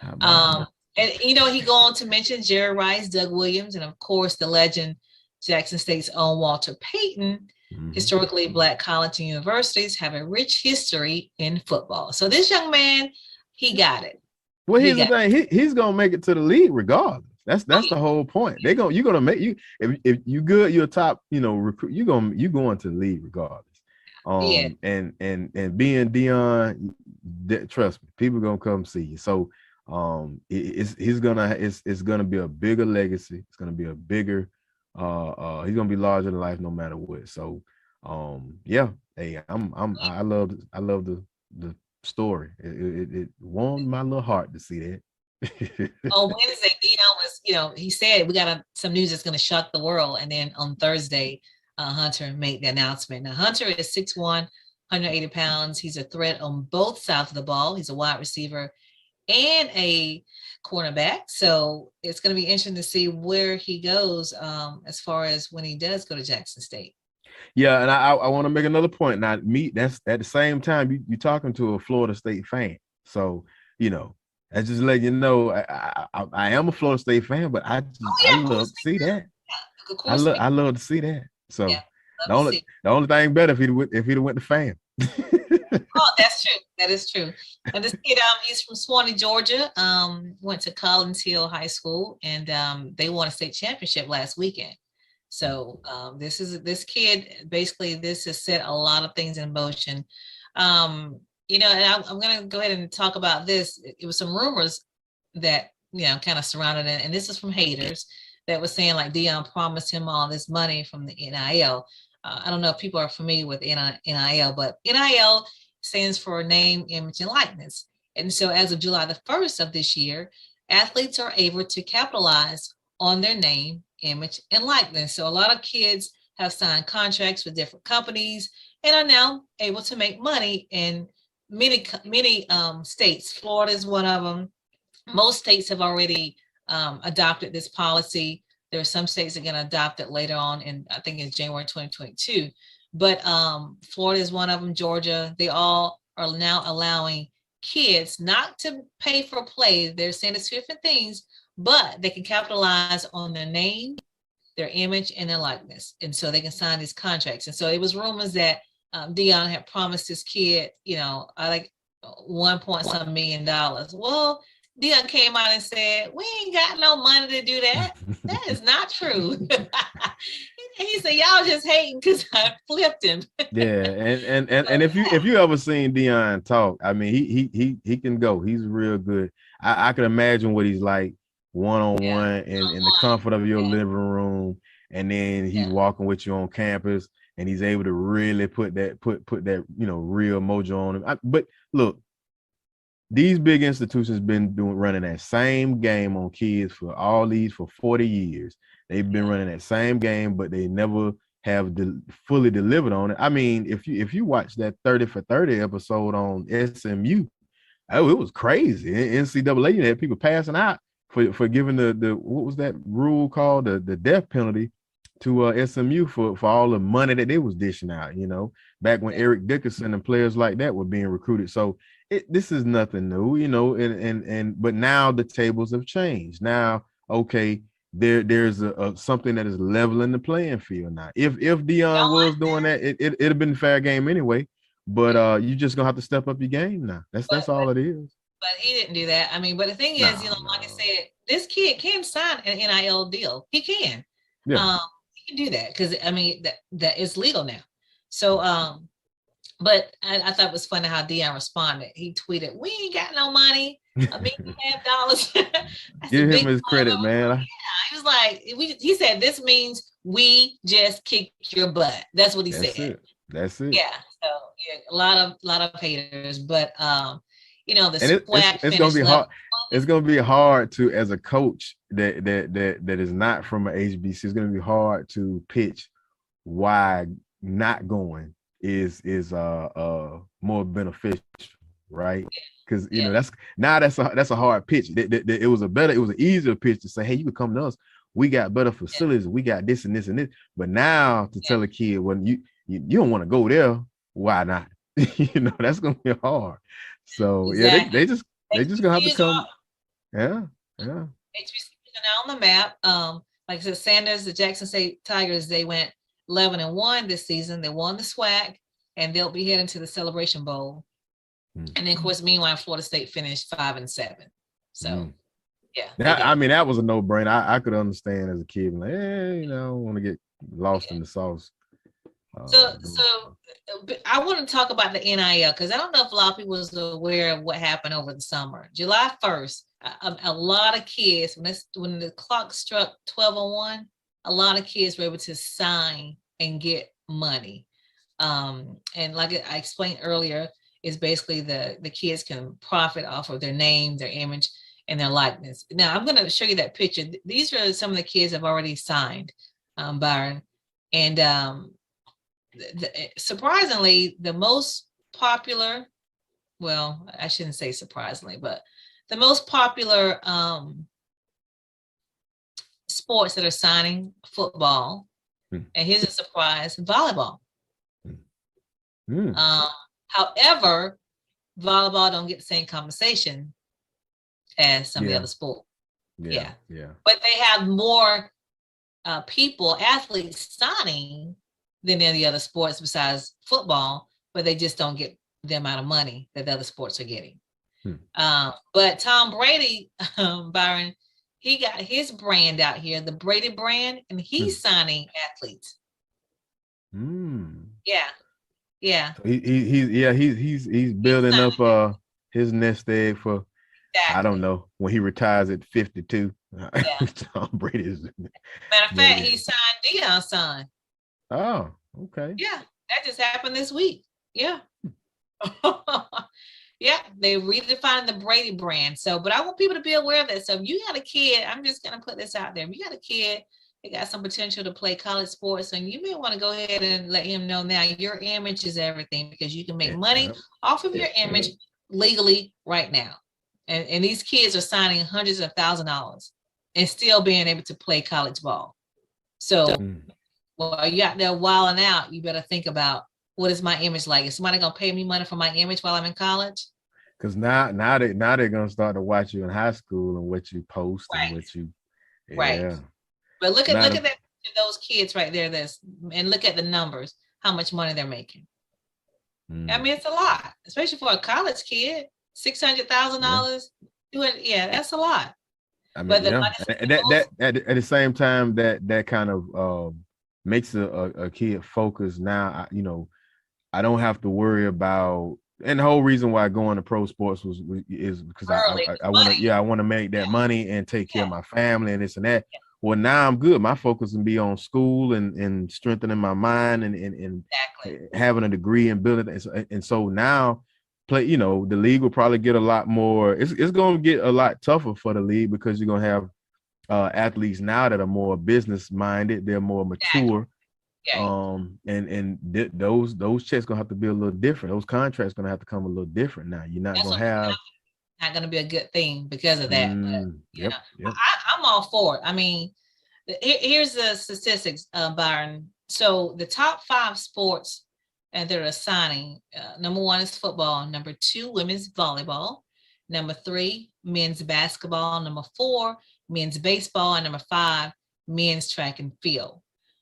And he go on to mention Jerry Rice, Doug Williams, and of course the legend Jackson State's own Walter Payton. Mm-hmm. Historically, Black colleges and universities have a rich history in football. So this young man, he got it. Well, here's the thing: he's gonna make it to the league regardless. That's the whole point. You're gonna make you if you good, you're a top, recruit. You going to the league regardless. And being Deion, trust me, people gonna come see you. So it's gonna be a bigger legacy. It's gonna be a bigger. He's gonna be larger than life no matter what. So hey, I love the story. It warmed my little heart to see that. On Wednesday, Deion was, he said we got some news that's going to shock the world. And then on Thursday, Hunter made the announcement. Now, Hunter is 6'1", 180 pounds. He's a threat on both sides of the ball. He's a wide receiver and a cornerback. So it's going to be interesting to see where he goes as far as when he does go to Jackson State. Yeah, and I want to make another point. Now, that's at the same time you're talking to a Florida State fan. So, I just let you know I am a Florida State fan, but I love to see that. I love to see that. So the only thing better if he'd went to fan. Oh, that's true. That is true. And this kid, he's from Swanee, Georgia. Went to Collins Hill High School, and they won a state championship last weekend. So this kid, basically, this has set a lot of things in motion. And I'm going to go ahead and talk about this. It was some rumors that, kind of surrounded it. And this is from haters that was saying like Deion promised him all this money from the NIL. I don't know if people are familiar with NIL, but NIL stands for name, image, and likeness. And so as of July the 1st of this year, athletes are able to capitalize on their name, image, and likeness. So a lot of kids have signed contracts with different companies and are now able to make money in many states. Florida is one of them. Most states have already adopted this policy. There are some states that are going to adopt it later on, and I think it's January 2022. But Florida is one of them. Georgia, they all are now allowing kids not to pay for play. They're saying it's different things, but they can capitalize on their name, their image, and their likeness, and so they can sign these contracts. And so it was rumors that Deion had promised his kid, like $1 million. Well, Deion came out and said, we ain't got no money to do that. That is not true. He said, y'all just hating because I flipped him. Yeah, and if you ever seen Deion talk, I mean, he can go. He's real good. I can imagine what he's like one-on-one in the comfort of your living room, and then he's walking with you on campus, and he's able to really put that real mojo on him. But look, these big institutions been running that same game on kids for 40 years. They've been running that same game, but they never have fully delivered on it. I mean, if you watch that 30 for 30 episode on SMU, it was crazy. In NCAA, you had people passing out for giving the what was that rule called, the death penalty to SMU for all the money that they was dishing out, back when Eric Dickerson and players like that were being recruited. So this is nothing new, but now the tables have changed. Now, okay, there's something that is leveling the playing field now. If Deion was doing that, it'd have been fair game anyway. But you just gonna have to step up your game now. That's all it is. But he didn't do that. I mean, but the thing is, like I said, this kid can sign an NIL deal. He can. Yeah. He can do that because I mean that is legal now. So but I thought it was funny how Deion responded. He tweeted, "We ain't got no money. $1.5 million." Give him his credit, man. Yeah, he was like, he said, "This means we just kicked your butt." That's what he said. That's it. Yeah. So yeah, a lot of haters, but it's gonna be hard. It's gonna be hard to, as a coach that is not from an HBC, it's gonna be hard to pitch why not going is more beneficial, right? Because that's a hard pitch. It was an easier pitch to say, hey, you can come to us. We got better facilities. We got this and this and this. But now to tell a kid, when you don't want to go there, why not? That's gonna be hard. So exactly. they just gonna have to come. Yeah. HBC is now on the map. Like I said, Sanders, the Jackson State Tigers, they went 11-1 this season. They won the SWAC, and they'll be heading to the Celebration Bowl. And then, of course, meanwhile, Florida State finished 5-7. So, I mean, that was a no-brainer. I could understand as a kid, like, hey, I want to get lost in the sauce. So I want to talk about the NIL because I don't know if a lot of people was aware of what happened over the summer. July 1st, a lot of kids, when the clock struck 12:01, a lot of kids were able to sign and get money. And like I explained earlier, is basically the kids can profit off of their name, their image, and their likeness. Now, I'm going to show you that picture. These are some of the kids have already signed, Byron. And surprisingly, the most popular, well, I shouldn't say surprisingly, but the most popular sports that are signing, football, and here's a surprise, volleyball. However, volleyball don't get the same compensation as some of the other sports. Yeah. But they have more athletes signing than any other sports besides football, but they just don't get the amount of money that the other sports are getting. But Tom Brady, Byron, he got his brand out here, the Brady brand, and he's signing athletes. Yeah. So he's building up his nest egg for I don't know when he retires at 52. Tom Brady's. Matter of fact, he signed Deion's son. Oh, okay. Yeah, that just happened this week. Yeah. Yeah, they redefined the Brady brand. So, but I want people to be aware of that. So if you got a kid, I'm just going to put this out there. If you got a kid that got some potential to play college sports, and you may want to go ahead and let him know now your image is everything, because you can make money off of your image legally right now. And these kids are signing hundreds of $1,000s and still being able to play college ball. So while you out there wilding out, you better think about, what is my image like? Is somebody gonna pay me money for my image while I'm in college? Because now they're gonna start to watch you in high school and what you post and what you But look at those kids right there. And look at the numbers, how much money they're making. I mean, it's a lot, especially for a college kid. $600,000. Yeah, that's a lot. I mean, and that at the same time that kind of makes a kid focus. Now, I don't have to worry about. And the whole reason why going to pro sports is because I want to make that money and take care of my family and this and that. Well, now I'm good. My focus can be on school and strengthening my mind and having a degree and building. And so now, the league will probably get a lot more. It's going to get a lot tougher for the league because you're going to have athletes now that are more business minded. They're more mature. Those checks gonna have to be a little different. Those contracts gonna have to come a little different now. You're not gonna be a good thing because of that. I'm all for it. I mean, here's the statistics, Byron. So the top 5 sports and they're assigning, number 1 is football, number 2, women's volleyball, number 3, men's basketball, number 4, men's baseball, and number 5, men's track and field.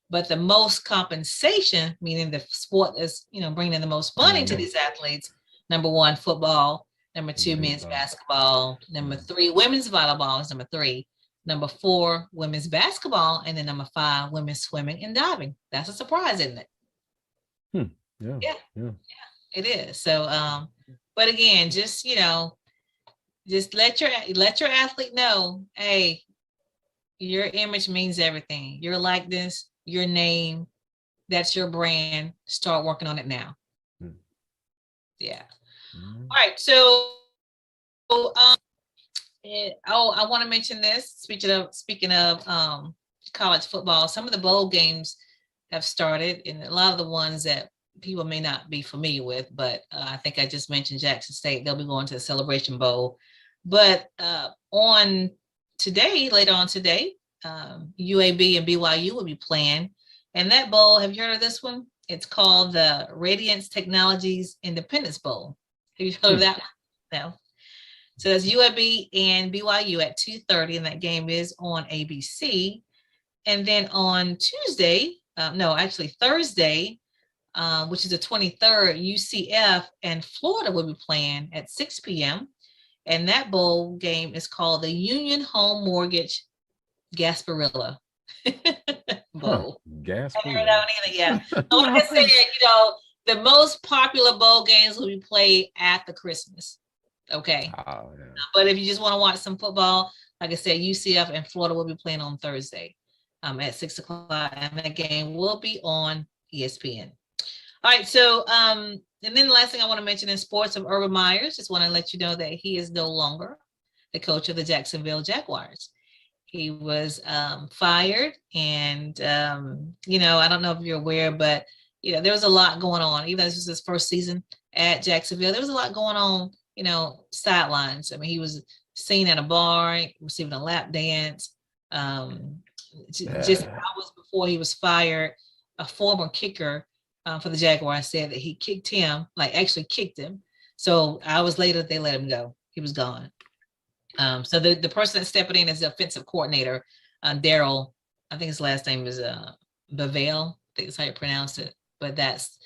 But the most compensation, meaning the sport that's, bringing in the most money to these athletes, number 1, football, number 2, men's basketball, number 3, women's volleyball is number 3, number 4, women's basketball, and then number 5, women's swimming and diving. That's a surprise, isn't it? Yeah, it is. So, but again, just let your athlete know, hey, your image means everything. Your likeness, your name, that's your brand. Start working on it now. Yeah. All right. So, I want to mention this. Speaking of college football, some of the bowl games have started, and a lot of the ones that people may not be familiar with, but I think I just mentioned Jackson State. They'll be going to the Celebration Bowl. But later on today, UAB and BYU will be playing. And that bowl, have you heard of this one? It's called the Radiance Technologies Independence Bowl. Have you heard of that? No. So that's UAB and BYU at 2:30, and that game is on ABC. And then on Thursday, which is the 23rd, UCF and Florida will be playing at 6 p.m. And that bowl game is called the Union Home Mortgage Gasparilla Bowl. Gasparilla. Yeah. Like I said, the most popular bowl games will be played after Christmas. Okay. Oh, yeah. But if you just want to watch some football, like I said, UCF and Florida will be playing on Thursday at 6 o'clock, and that game will be on ESPN. All right. So, and then the last thing I want to mention in sports of Urban Myers, just want to let you know that he is no longer the coach of the Jacksonville Jaguars. He was fired, and I don't know if you're aware, but there was a lot going on. Even though this was his first season at Jacksonville, there was a lot going on, sidelines. I mean, he was seen at a bar, receiving a lap dance. Just hours before he was fired, a former kicker for the Jaguars said that he kicked him, actually kicked him. So hours later, they let him go. He was gone. So the person that's stepping in is the offensive coordinator, Daryl. I think his last name is Bavale. I think that's how you pronounce it. But that's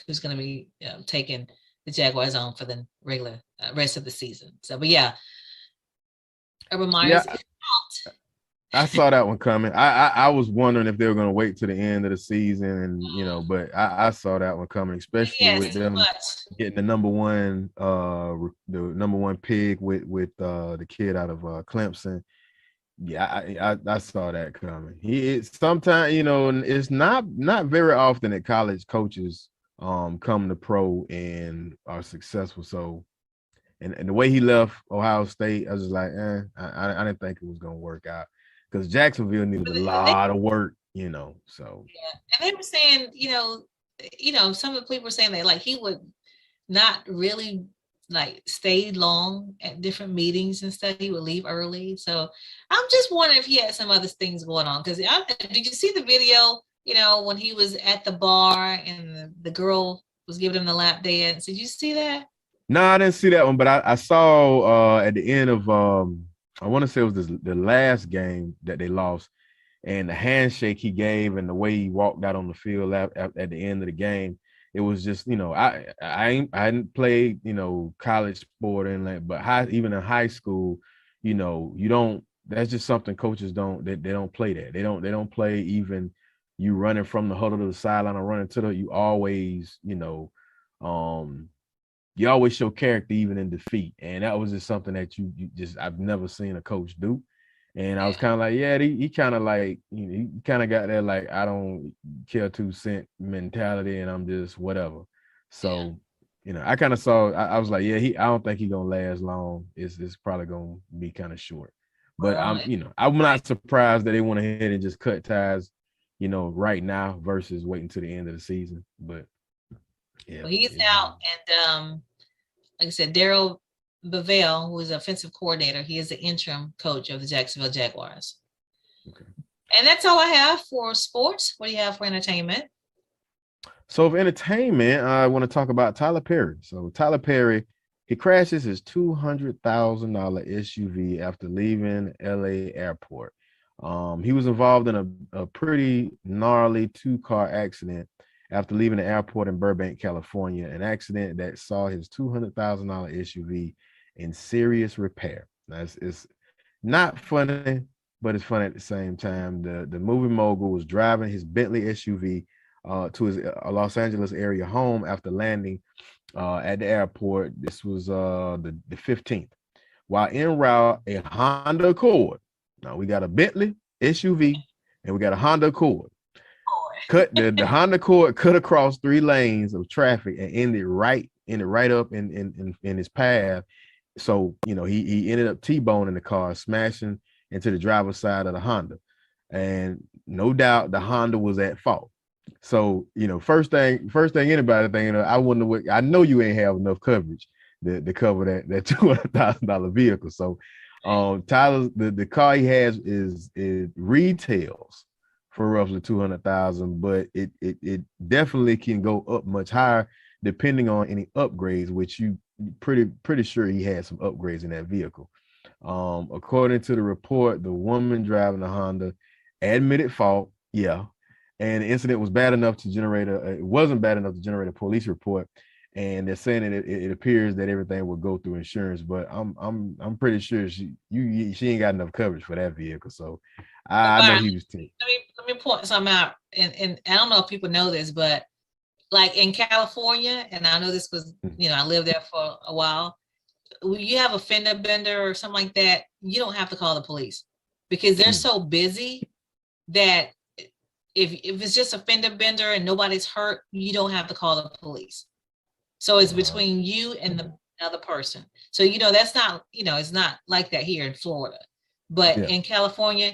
who's going to be taking the Jaguars on for the regular rest of the season. So, but yeah, Urban Myers is out. I saw that one coming. I was wondering if they were going to wait to the end of the season, and but I saw that one coming, especially with them getting the number one pick with the kid out of Clemson. Yeah, I saw that coming. Sometimes it's not very often that college coaches come to pro and are successful. So, and the way he left Ohio State, I was just like, I didn't think it was going to work out. Because Jacksonville needed a lot of work, so. Yeah, and they were saying, some of the people were saying that he would not really stay long at different meetings and stuff. He would leave early. So I'm just wondering if he had some other things going on. Because did you see the video? When he was at the bar and the girl was giving him the lap dance. Did you see that? No, I didn't see that one. But I saw at the end of. I want to say it was the last game that they lost, and the handshake he gave and the way he walked out on the field at the end of the game. it was just, I hadn't played, college sport and like, but even in high school, you don't, that's just something coaches don't, they don't play that. They don't play even you running from the huddle to the sideline or running to you always, you always show character even in defeat. And that was just something that you just, I've never seen a coach do. And I was kind of like, yeah, he kind of like, he kind of got that, like, I don't care 2 cents mentality and I'm just whatever. So, I kind of saw, I was like, yeah, I don't think he's going to last long. It's probably going to be kind of short. But I'm not surprised that they went ahead and just cut ties, right now versus waiting to the end of the season. But well, he's out, and like I said, Daryl Bavell, who is the offensive coordinator, he is the interim coach of the Jacksonville Jaguars. Okay. And that's all I have for sports. What do you have for entertainment? So for entertainment, I want to talk about Tyler Perry. So Tyler Perry, he crashes his $200,000 SUV after leaving LA airport. He was involved in a pretty gnarly 2-car accident after leaving the airport in Burbank, California, an accident that saw his $200,000 SUV in serious repair. It's not funny, but it's funny at the same time. The movie mogul was driving his Bentley SUV to his Los Angeles area home after landing at the airport. This was the 15th. While en route, a Honda Accord. Now we got a Bentley SUV and we got a Honda Accord. The Honda Accord cut across 3 lanes of traffic and ended right up in his path. So, he ended up T-boning the car, smashing into the driver's side of the Honda. And no doubt the Honda was at fault. So, first thing anybody thinking, I wonder what, I know you ain't have enough coverage to cover that $200,000 vehicle. So, Tyler's the car he has is retails for roughly $200,000, but it definitely can go up much higher depending on any upgrades, which you pretty sure he had some upgrades in that vehicle. According to the report, the woman driving the Honda admitted fault, and the incident was bad enough to generate it wasn't bad enough to generate a police report, and they're saying that it appears that everything will go through insurance, but I'm pretty sure she ain't got enough coverage for that vehicle. So I know he was taking. Let me point something out, and I don't know if people know this, but like in California, and I know this was, I lived there for a while. When you have a fender bender or something like that, you don't have to call the police because they're so busy that if it's just a fender bender and nobody's hurt, you don't have to call the police. So it's between you and the other person. So, that's not, it's not like that here in Florida. But in California,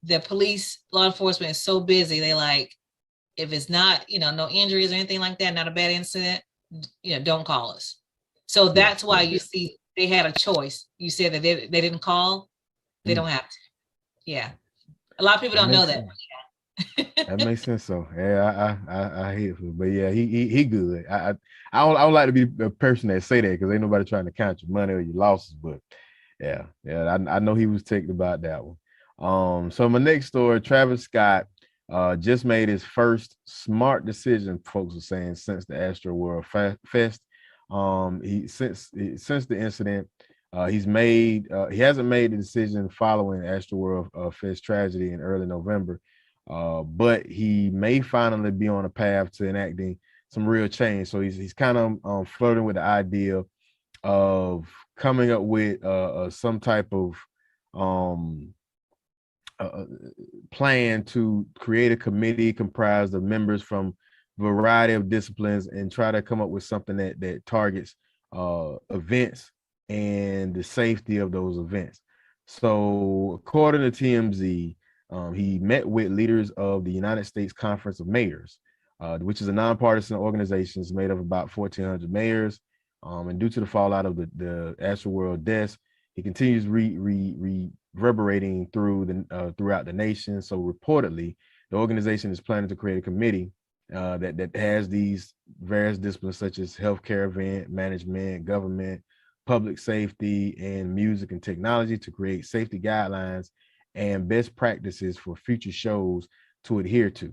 the police, law enforcement is so busy. They like, if it's not, no injuries or anything like that, not a bad incident, don't call us. So that's why you see they had a choice. You said that they didn't call, they don't have to. Yeah. A lot of people don't know that. That makes sense. So I hate it, but yeah, he good. I don't like to be a person that say that because ain't nobody trying to count your money or your losses. But yeah, I know he was ticked about that one. So my next story, Travis Scott just made his first smart decision, folks are saying, since the Astroworld Fest. Since the incident, he hasn't made the decision following Astroworld Fest tragedy in early November. But he may finally be on a path to enacting some real change. So he's kind of flirting with the idea of coming up with some type of plan to create a committee comprised of members from a variety of disciplines and try to come up with something that targets events and the safety of those events. So according to TMZ, he met with leaders of the United States Conference of Mayors, which is a nonpartisan organization made of about 1,400 mayors. And due to the fallout of the Astroworld deaths, he continues reverberating throughout the nation. So reportedly, the organization is planning to create a committee that has these various disciplines such as healthcare, event management, government, public safety, and music and technology to create safety guidelines and best practices for future shows to adhere to.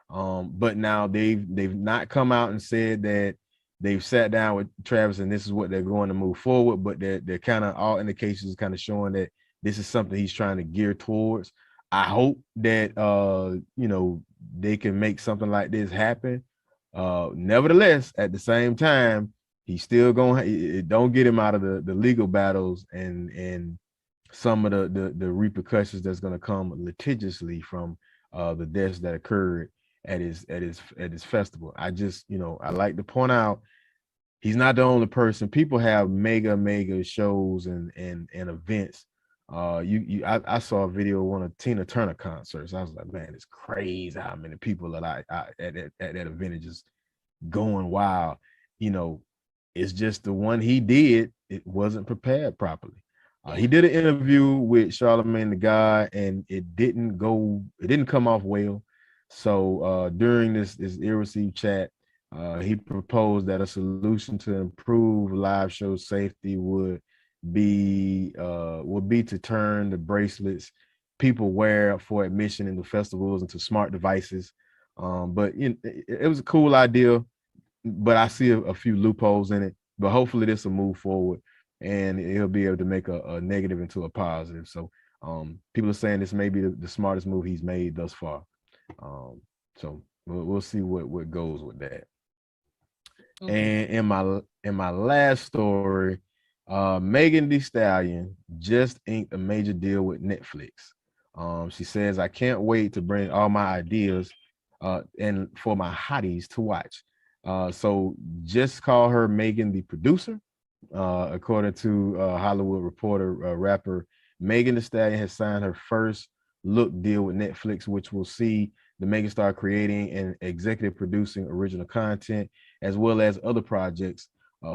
But now they've not come out and said that they've sat down with Travis and this is what they're going to move forward, but they're kind of all indications kind of showing that this is something he's trying to gear towards. I hope that you know, they can make something like this happen. Nevertheless, at the same time, he's still going, don't get him out of the legal battles and some of the repercussions that's going to come litigiously from the deaths that occurred at his festival. I just, you know, I like to point out he's not the only person. People have mega shows and events. I saw a video of one of Tina Turner concerts. I was like, man, it's crazy how many people that I at that event are just going wild. You know, it's just the one he did, it wasn't prepared properly. He did an interview with Charlamagne the God, and it didn't come off well. So during this ill-received chat, he proposed that a solution to improve live show safety would be to turn the bracelets people wear for admission in the festivals into smart devices. But it was a cool idea, but I see a few loopholes in it. But hopefully this will move forward and he'll be able to make a negative into a positive. So people are saying this may be the smartest move he's made thus far. So we'll see what goes with that. Okay. And in my last story, Megan Thee Stallion just inked a major deal with Netflix. She says, I can't wait to bring all my ideas and for my hotties to watch. So just call her Megan the producer. According to Hollywood Reporter, rapper Megan Thee Stallion has signed her first look deal with Netflix, which will see the megastar creating and executive producing original content as well as other projects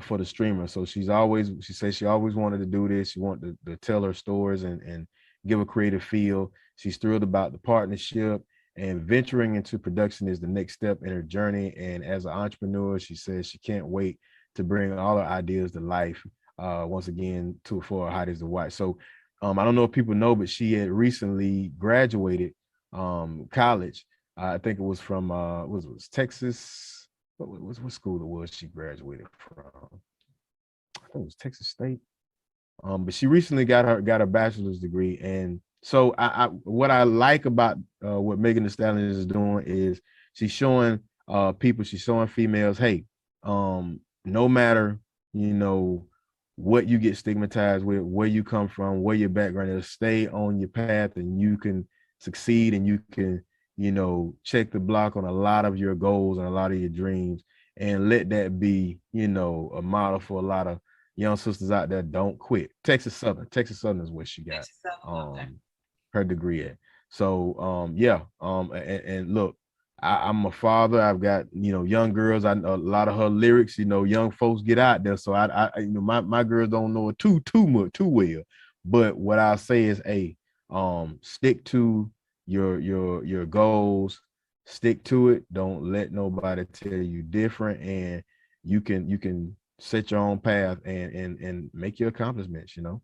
for the streamer. So she says she always wanted to do this. She wanted to tell her stories and give a creative feel. She's thrilled about the partnership, and venturing into production is the next step in her journey. And as an entrepreneur, she says she can't wait to bring all her ideas to life once again for our hotties to watch. So I don't know if people know, but she had recently graduated college. I think it was from was Texas. What school it was she graduated from? I think it was Texas State. But she recently got her bachelor's degree, and so what I like about what Megan Thee Stallion is doing is she's showing people, she's showing females, hey, no matter, you know, what you get stigmatized with, where you come from, where your background is, stay on your path and you can succeed and you can, you know, check the block on a lot of your goals and a lot of your dreams, and let that be, you know, a model for a lot of young sisters out there. Don't quit. Texas Southern is where she got her degree at. So and look, I'm a father. I've got, you know, young girls. A lot of her lyrics, you know, young folks get out there. So I you know, my girls don't know it too well. But what I'll say is, hey, stick to your goals, stick to it. Don't let nobody tell you different, and you can set your own path and make your accomplishments, you know.